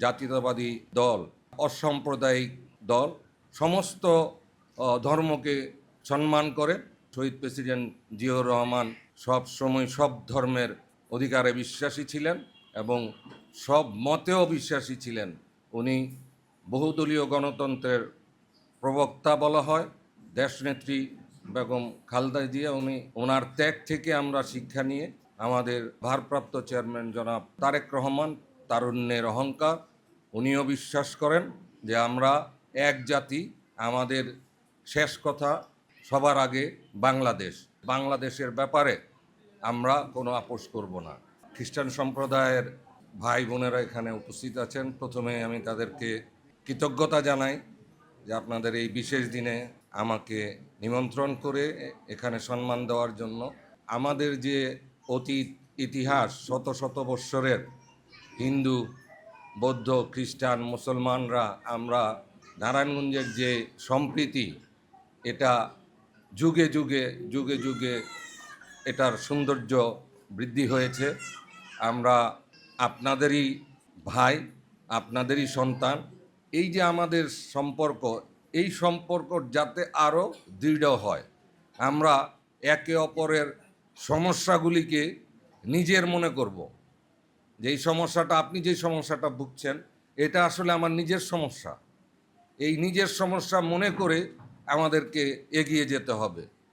জাতীয়তাবাদী দল, অসাম্প্রদায়িক দল সমস্ত ধর্মকে সম্মান করে। শহীদ প্রেসিডেন্ট জিয়াউর রহমান সব সময় সব ধর্মের অধিকারে বিশ্বাসী ছিলেন এবং সব মতেও বিশ্বাসী ছিলেন। উনি বহুদলীয় গণতন্ত্রের প্রবক্তা বলা হয়। দেশনেত্রী বেগম খালেদা জিয়া ওনার ত্যাগ থেকে আমরা শিক্ষা নিয়ে আমাদের ভারপ্রাপ্ত চেয়ারম্যান জনাব তারেক রহমান তারুণ্যের অহংকার, উনিও বিশ্বাস করেন যে আমরা এক জাতি, আমাদের শেষ কথা সবার আগে বাংলাদেশের ব্যাপারে আমরা কোনো আপোষ করব না। খ্রিস্টান সম্প্রদায়ের ভাই বোনেরা এখানে উপস্থিত আছেন। প্রথমে আমি তাদেরকে কৃতজ্ঞতা জানাই যে আপনাদের এই বিশেষ দিনে আমাকে নিমন্ত্রণ করে এখানে সম্মান দেওয়ার জন্য। আমাদের যে অতীত ইতিহাস, শত শত বৎসরের হিন্দু, বৌদ্ধ, খ্রিস্টান, মুসলমানরা আমরা নারায়ণগঞ্জের যে সম্প্রীতি, এটা যুগে যুগে যুগে যুগে এটার সৌন্দর্য বৃদ্ধি হয়েছে। আমরা আপনাদেরই ভাই, আপনাদেরই সন্তান। এই যে আমাদের সম্পর্ক, এই সম্পর্ক যাতে আরও দৃঢ় হয়, আমরা একে অপরের সমস্যাগুলিকে নিজের মনে করব। যেই সমস্যাটা, আপনি যেই সমস্যাটা ভুগছেন, এটা আসলে আমার নিজের সমস্যা। এই নিজের সমস্যা মনে করে আমাদেরকে এগিয়ে যেতে হবে।